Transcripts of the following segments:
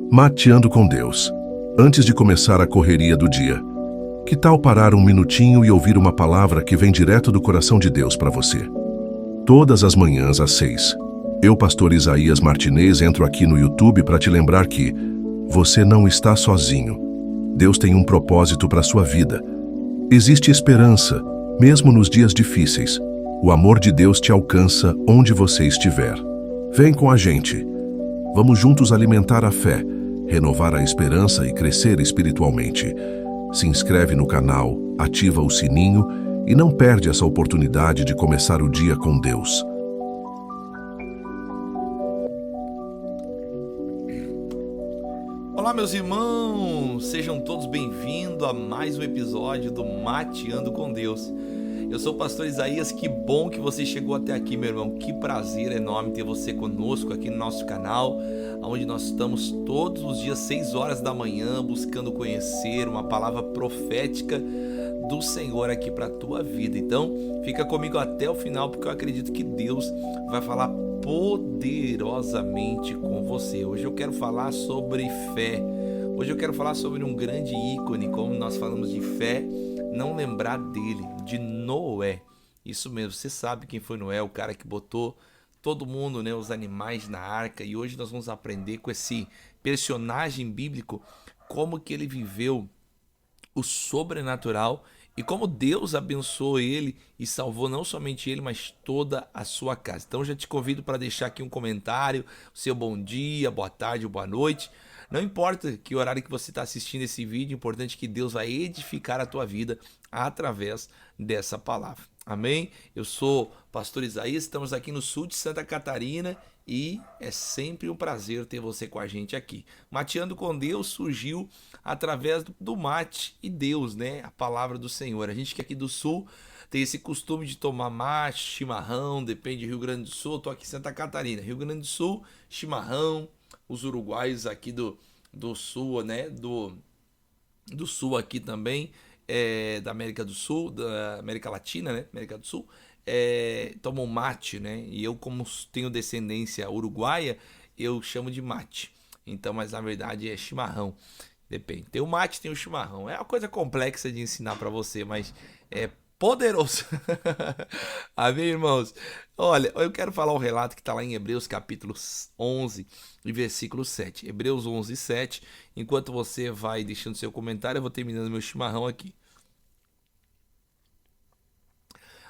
Mateando com Deus. Antes de começar a correria do dia, que tal parar um minutinho e ouvir uma palavra que vem direto do coração de Deus para você? Todas as manhãs às 6, eu, pastor Isaías Martinez, entro aqui no YouTube para te lembrar que você não está sozinho. Deus tem um propósito para sua vida. Existe esperança, mesmo nos dias difíceis. O amor de Deus te alcança onde você estiver. Vem com a gente. Vamos juntos alimentar a fé, renovar a esperança e crescer espiritualmente. Se inscreve no canal, ativa o sininho e não perde essa oportunidade de começar o dia com Deus. Olá, meus irmãos! Sejam todos bem-vindos a mais um episódio do Mateando com Deus. Eu sou o pastor Isaías, que bom que você chegou até aqui, meu irmão. Que prazer enorme ter você conosco aqui no nosso canal, onde nós estamos todos os dias, 6 horas da manhã, buscando conhecer uma palavra profética do Senhor aqui para a tua vida. Então, fica comigo até o final, porque eu acredito que Deus vai falar poderosamente com você. Hoje eu quero falar sobre fé. Hoje eu quero falar sobre um grande ícone. Como nós falamos de fé, não lembrar dele, de Noé. Isso mesmo, você sabe quem foi Noé, o cara que botou todo mundo, né, os animais na arca. E hoje nós vamos aprender com esse personagem bíblico como que ele viveu o sobrenatural e como Deus abençoou ele e salvou não somente ele, mas toda a sua casa. Então já te convido para deixar aqui um comentário, o seu bom dia, boa tarde ou boa noite. Não importa que horário que você está assistindo esse vídeo, é importante que Deus vai edificar a tua vida através dessa palavra. Amém? Eu sou pastor Isaías, estamos aqui no sul de Santa Catarina e é sempre um prazer ter você com a gente aqui. Mateando com Deus surgiu através do mate e Deus, né? A palavra do Senhor. A gente que é aqui do sul tem esse costume de tomar mate, chimarrão, depende do Rio Grande do Sul. Eu tô aqui em Santa Catarina, Rio Grande do Sul, chimarrão. Os uruguaios aqui do sul, né? Do sul aqui também, da América do Sul, da América Latina, né? América do Sul, tomam mate, né? E eu, como tenho descendência uruguaia, eu chamo de mate. Então, mas na verdade é chimarrão. Depende. Tem o mate, tem o chimarrão. É uma coisa complexa de ensinar para você, mas é poderoso. Amém, irmãos? Olha, eu quero falar um relato que está lá em Hebreus capítulo 11 e versículo 7. Hebreus 11, 7. Enquanto você vai deixando seu comentário, eu vou terminando meu chimarrão aqui.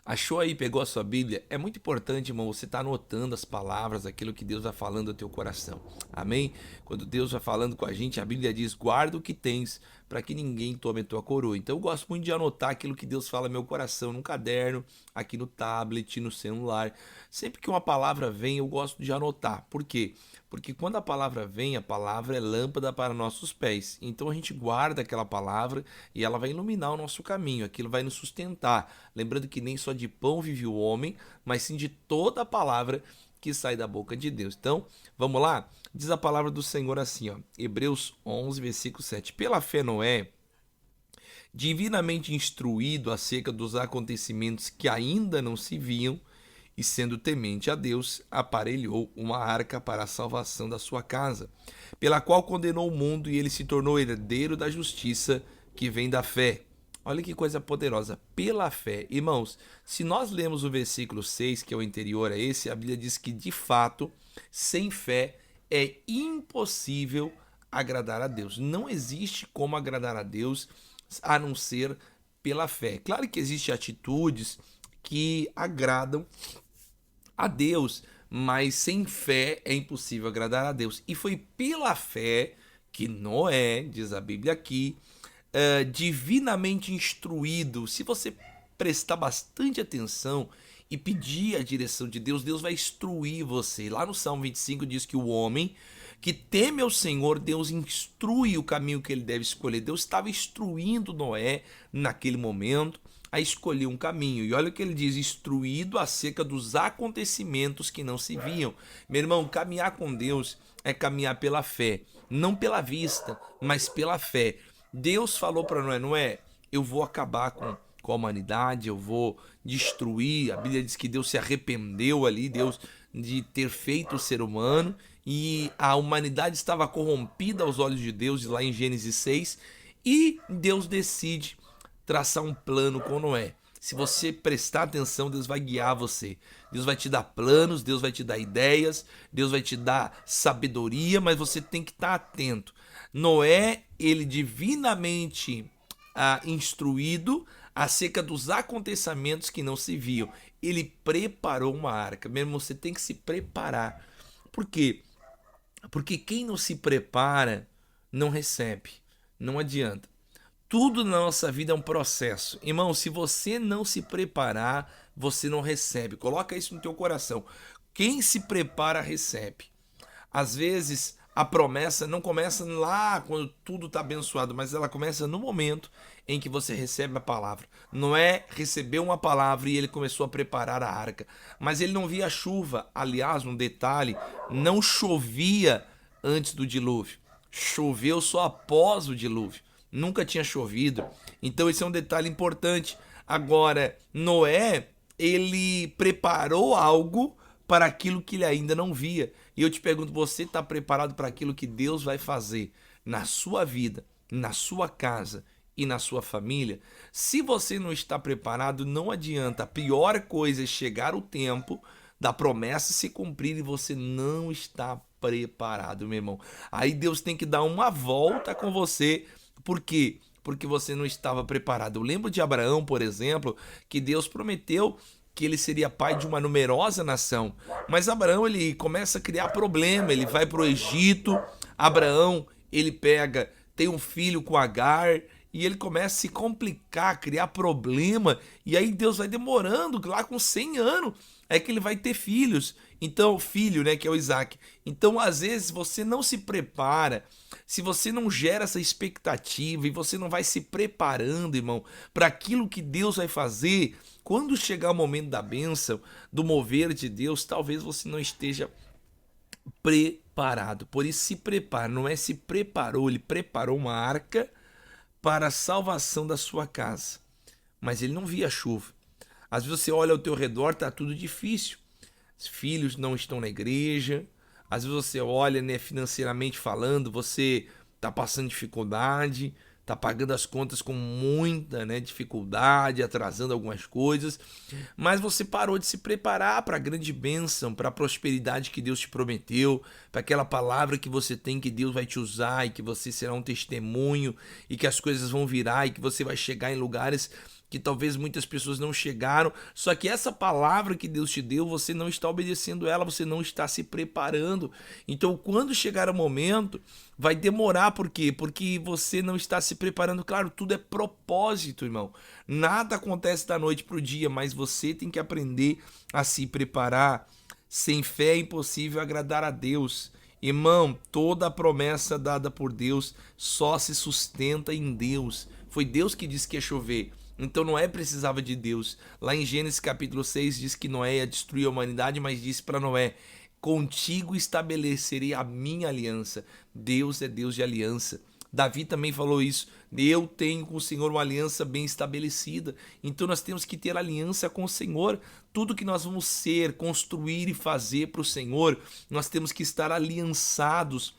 Achou aí, pegou a sua Bíblia? É muito importante, irmão, você estar anotando as palavras, aquilo que Deus vai falando ao teu coração. Amém? Quando Deus vai falando com a gente, a Bíblia diz, guarda o que tens, para que ninguém tome a tua coroa. Então eu gosto muito de anotar aquilo que Deus fala no meu coração, num caderno, aqui no tablet, no celular. Sempre que uma palavra vem, eu gosto de anotar. Por quê? Porque quando a palavra vem, a palavra é lâmpada para nossos pés. Então a gente guarda aquela palavra e ela vai iluminar o nosso caminho, aquilo vai nos sustentar. Lembrando que nem só de pão vive o homem, mas sim de toda a palavra que sai da boca de Deus. Então, vamos lá? Diz a palavra do Senhor assim, ó, Hebreus 11, versículo 7. Pela fé Noé, divinamente instruído acerca dos acontecimentos que ainda não se viam, e sendo temente a Deus, aparelhou uma arca para a salvação da sua casa, pela qual condenou o mundo e ele se tornou herdeiro da justiça que vem da fé. Olha que coisa poderosa, pela fé. Irmãos, se nós lemos o versículo 6, que é o anterior a esse, a Bíblia diz que, de fato, sem fé é impossível agradar a Deus. Não existe como agradar a Deus a não ser pela fé. Claro que existem atitudes que agradam a Deus, mas sem fé é impossível agradar a Deus. E foi pela fé que Noé, diz a Bíblia aqui, divinamente instruído. Se você prestar bastante atenção e pedir a direção de Deus, Deus vai instruir você. Lá no Salmo 25 diz que o homem que teme ao Senhor, Deus instrui o caminho que ele deve escolher. Deus estava instruindo Noé naquele momento a escolher um caminho. E olha o que ele diz, instruído acerca dos acontecimentos que não se viam. Meu irmão, caminhar com Deus é caminhar pela fé, não pela vista, mas pela fé. Deus falou para Noé, Noé, eu vou acabar com a humanidade, eu vou destruir. A Bíblia diz que Deus se arrependeu ali, Deus de ter feito o ser humano, e a humanidade estava corrompida aos olhos de Deus, lá em Gênesis 6, e Deus decide traçar um plano com Noé. Se você prestar atenção, Deus vai guiar você. Deus vai te dar planos, Deus vai te dar ideias, Deus vai te dar sabedoria, mas você tem que estar atento. Noé, ele divinamente instruído acerca dos acontecimentos que não se viam. Ele preparou uma arca. Mesmo você tem que se preparar. Por quê? Porque quem não se prepara não recebe. Não adianta. Tudo na nossa vida é um processo. Irmão, se você não se preparar, você não recebe. Coloca isso no teu coração. Quem se prepara, recebe. Às vezes, a promessa não começa lá quando tudo está abençoado, mas ela começa no momento em que você recebe a palavra. Noé recebeu uma palavra e ele começou a preparar a arca. Mas ele não via a chuva. Aliás, um detalhe, não chovia antes do dilúvio. Choveu só após o dilúvio. Nunca tinha chovido. Então esse é um detalhe importante. Agora, Noé, ele preparou algo para aquilo que ele ainda não via. E eu te pergunto, você está preparado para aquilo que Deus vai fazer na sua vida, na sua casa e na sua família? Se você não está preparado, não adianta. A pior coisa é chegar o tempo da promessa se cumprir e você não está preparado, meu irmão. Aí Deus tem que dar uma volta com você. Por quê? Porque você não estava preparado. Eu lembro de Abraão, por exemplo, que Deus prometeu que ele seria pai de uma numerosa nação. Mas Abraão, ele começa a criar problema, ele vai para o Egito. Abraão, ele tem um filho com Agar, e ele começa a se complicar, criar problema, e aí Deus vai demorando, lá com 100 anos, é que ele vai ter filhos. Então, filho, né, que é o Isaac. Então, às vezes, você não se prepara, se você não gera essa expectativa e você não vai se preparando, irmão, para aquilo que Deus vai fazer, quando chegar o momento da bênção, do mover de Deus, talvez você não esteja preparado. Por isso, se prepara. Não é se preparou, ele preparou uma arca para a salvação da sua casa. Mas ele não via chuva. Às vezes você olha ao teu redor, está tudo difícil. Os filhos não estão na igreja. Às vezes você olha, né, financeiramente falando, você está passando dificuldade, está pagando as contas com muita, né, dificuldade, atrasando algumas coisas. Mas você parou de se preparar para a grande bênção, para a prosperidade que Deus te prometeu, para aquela palavra que você tem que Deus vai te usar e que você será um testemunho e que as coisas vão virar e que você vai chegar em lugares que talvez muitas pessoas não chegaram, só que essa palavra que Deus te deu, você não está obedecendo ela, você não está se preparando. Então, quando chegar o momento, vai demorar, por quê? Porque você não está se preparando. Claro, tudo é propósito, irmão. Nada acontece da noite para o dia, mas você tem que aprender a se preparar. Sem fé é impossível agradar a Deus. Irmão, toda a promessa dada por Deus só se sustenta em Deus. Foi Deus que disse que ia chover. Então Noé precisava de Deus. Lá em Gênesis capítulo 6 diz que Noé ia destruir a humanidade, mas disse para Noé: contigo estabelecerei a minha aliança. Deus é Deus de aliança. Davi também falou isso. Eu tenho com o Senhor uma aliança bem estabelecida. Então nós temos que ter aliança com o Senhor. Tudo que nós vamos ser, construir e fazer para o Senhor, nós temos que estar aliançados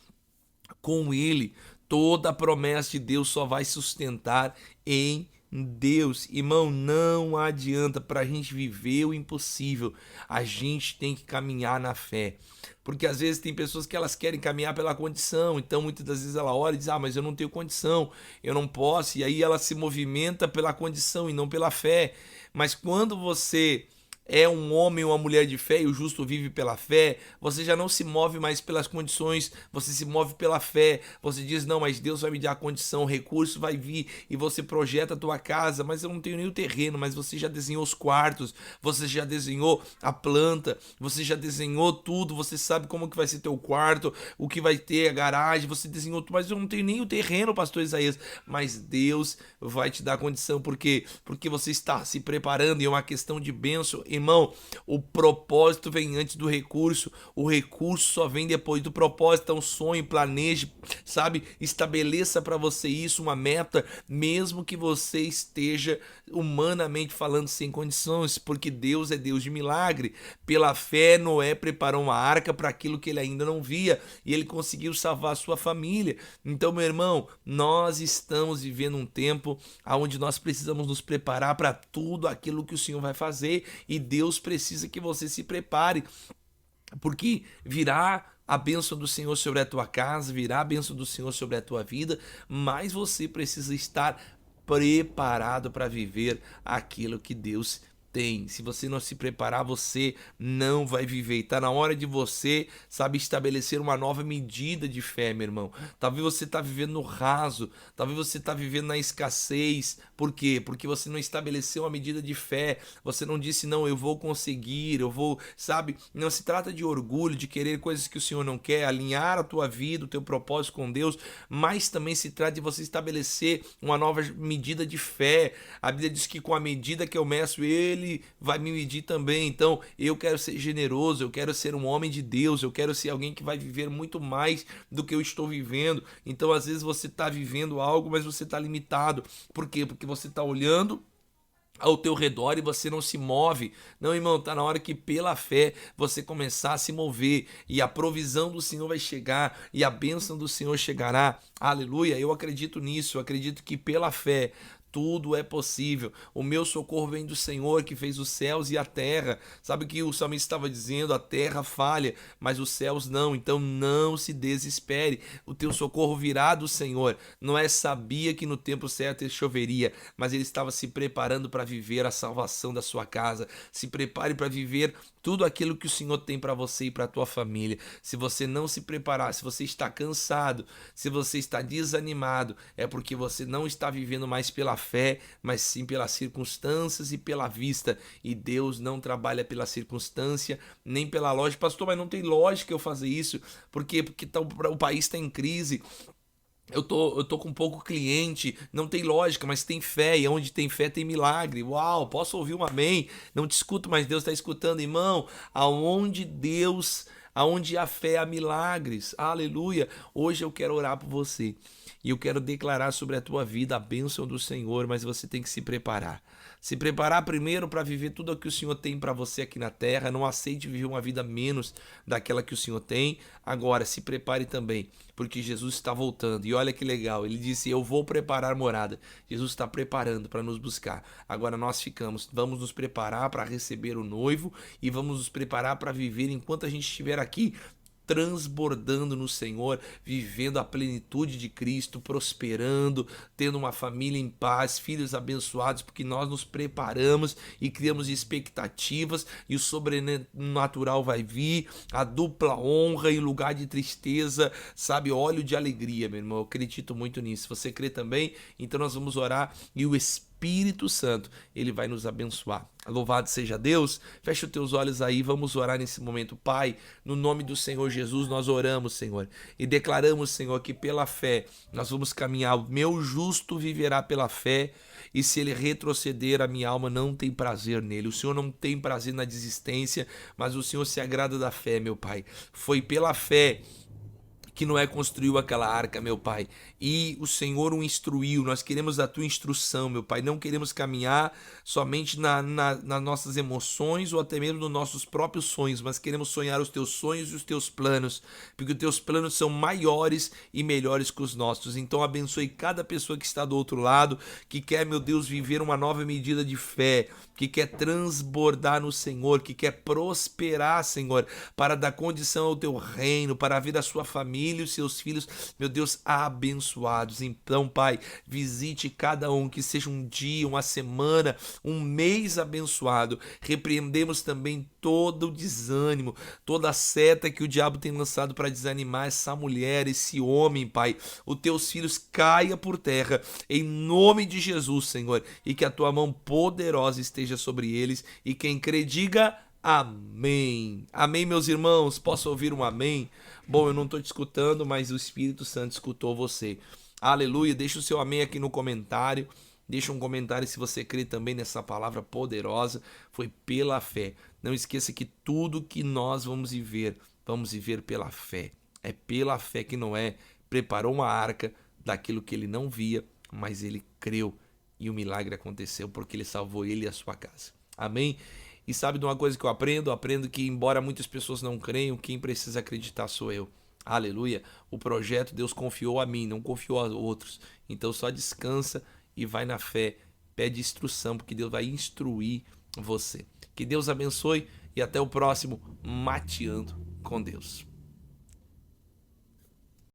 com Ele. Toda a promessa de Deus só vai sustentar em Deus. Irmão, não adianta. Para a gente viver o impossível, a gente tem que caminhar na fé. Porque às vezes tem pessoas que elas querem caminhar pela condição, então muitas das vezes ela olha e diz: mas eu não tenho condição, eu não posso, e aí ela se movimenta pela condição e não pela fé. Mas quando você é um homem ou uma mulher de fé e o justo vive pela fé, você já não se move mais pelas condições, você se move pela fé. Você diz: não, mas Deus vai me dar a condição, o recurso vai vir, e você projeta a tua casa. Mas eu não tenho nem o terreno, mas você já desenhou os quartos, você já desenhou a planta, você já desenhou tudo, você sabe como que vai ser teu quarto, o que vai ter, a garagem, você desenhou tudo. Mas eu não tenho nem o terreno, pastor Isaías. Mas Deus vai te dar a condição. Por quê? Porque você está se preparando, e é uma questão de bênção. Irmão, o propósito vem antes do recurso, o recurso só vem depois do propósito. É um sonho, planeje, sabe? Estabeleça para você isso, uma meta, mesmo que você esteja humanamente falando sem condições, porque Deus é Deus de milagre. Pela fé, Noé preparou uma arca para aquilo que ele ainda não via e ele conseguiu salvar a sua família. Então, meu irmão, nós estamos vivendo um tempo onde nós precisamos nos preparar para tudo aquilo que o Senhor vai fazer, e Deus precisa que você se prepare, porque virá a bênção do Senhor sobre a tua casa, virá a bênção do Senhor sobre a tua vida, mas você precisa estar preparado para viver aquilo que Deus tem. Se você não se preparar, você não vai viver. E tá na hora de você, sabe, estabelecer uma nova medida de fé, meu irmão. Talvez você tá vivendo no raso, talvez você tá vivendo na escassez. Por quê? Porque você não estabeleceu uma medida de fé. Você não disse, não, eu vou conseguir, eu vou, sabe? Não se trata de orgulho, de querer coisas que o Senhor não quer, alinhar a tua vida, o teu propósito com Deus, mas também se trata de você estabelecer uma nova medida de fé. A Bíblia diz que com a medida que eu meço, ele vai me medir também. Então eu quero ser generoso, eu quero ser um homem de Deus, eu quero ser alguém que vai viver muito mais do que eu estou vivendo. Então às vezes você está vivendo algo, mas você está limitado. Por quê? Porque você está olhando ao teu redor e você não se move. Não, irmão, tá na hora que pela fé você começar a se mover, e a provisão do Senhor vai chegar, e a bênção do Senhor chegará. Aleluia, eu acredito nisso, eu acredito que pela fé tudo é possível. O meu socorro vem do Senhor, que fez os céus e a terra. Sabe o que o salmista estava dizendo? A terra falha, mas os céus não. Então não se desespere. O teu socorro virá do Senhor. Noé sabia que no tempo certo ele choveria, mas ele estava se preparando para viver a salvação da sua casa. Se prepare para viver tudo aquilo que o Senhor tem para você e para a tua família. Se você não se preparar, se você está cansado, se você está desanimado, é porque você não está vivendo mais pela fé, mas sim pelas circunstâncias e pela vista. E Deus não trabalha pela circunstância, nem pela lógica. Pastor, mas não tem lógica eu fazer isso. Por quê? Porque o país está em crise. Eu tô com pouco cliente, não tem lógica, mas tem fé, e onde tem fé tem milagre. Uau, posso ouvir um amém? Não te escuto, mas Deus está escutando, irmão. Aonde há fé há milagres. Aleluia. Hoje eu quero orar por você, e eu quero declarar sobre a tua vida a bênção do Senhor, mas você tem que se preparar. Se preparar primeiro para viver tudo o que o Senhor tem para você aqui na terra. Não aceite viver uma vida menos daquela que o Senhor tem. Agora, se prepare também, porque Jesus está voltando. E olha que legal, ele disse, eu vou preparar morada. Jesus está preparando para nos buscar. Agora nós vamos nos preparar para receber o noivo, e vamos nos preparar para viver enquanto a gente estiver aqui, transbordando no Senhor, vivendo a plenitude de Cristo, prosperando, tendo uma família em paz, filhos abençoados, porque nós nos preparamos e criamos expectativas, e o sobrenatural vai vir, a dupla honra em lugar de tristeza, sabe, óleo de alegria, meu irmão. Eu acredito muito nisso. Se você crê também, então nós vamos orar, e o Espírito Santo, ele vai nos abençoar. Louvado seja Deus. Fecha os teus olhos aí, vamos orar nesse momento. Pai, no nome do Senhor Jesus, nós oramos, Senhor, e declaramos, Senhor, que pela fé nós vamos caminhar. O meu justo viverá pela fé, e se ele retroceder, a minha alma não tem prazer nele. O Senhor não tem prazer na desistência, mas o Senhor se agrada da fé, meu Pai. Foi pela fé que Noé construiu aquela arca, meu Pai, e o Senhor o instruiu. Nós queremos a tua instrução, meu Pai. Não queremos caminhar somente nas nossas emoções, ou até mesmo nos nossos próprios sonhos, mas queremos sonhar os teus sonhos e os teus planos, porque os teus planos são maiores e melhores que os nossos. Então abençoe cada pessoa que está do outro lado, que quer, meu Deus, viver uma nova medida de fé, que quer transbordar no Senhor, que quer prosperar, Senhor, para dar condição ao teu reino, para ver a sua família e os seus filhos, meu Deus, abençoados. Então, Pai, visite cada um, que seja um dia, uma semana, um mês abençoado. Repreendemos também todo o desânimo, toda a seta que o diabo tem lançado para desanimar essa mulher, esse homem, Pai. Os teus filhos caia por terra, em nome de Jesus, Senhor, e que a tua mão poderosa esteja sobre eles, e quem crê diga amém. Amém, meus irmãos. Posso ouvir um amém? Bom, eu não estou te escutando, mas o Espírito Santo escutou você. Aleluia. Deixa o seu amém aqui no comentário. Deixa um comentário se você crê também nessa palavra poderosa. Foi pela fé. Não esqueça que tudo que nós vamos viver pela fé. É pela fé que Noé preparou uma arca daquilo que ele não via, mas ele creu e o milagre aconteceu porque ele salvou ele e a sua casa. Amém? E sabe de uma coisa que eu aprendo? Eu aprendo que, embora muitas pessoas não creiam, quem precisa acreditar sou eu. Aleluia. O projeto Deus confiou a mim, não confiou a outros. Então só descansa e vai na fé. Pede instrução, porque Deus vai instruir você. Que Deus abençoe e até o próximo Mateando com Deus.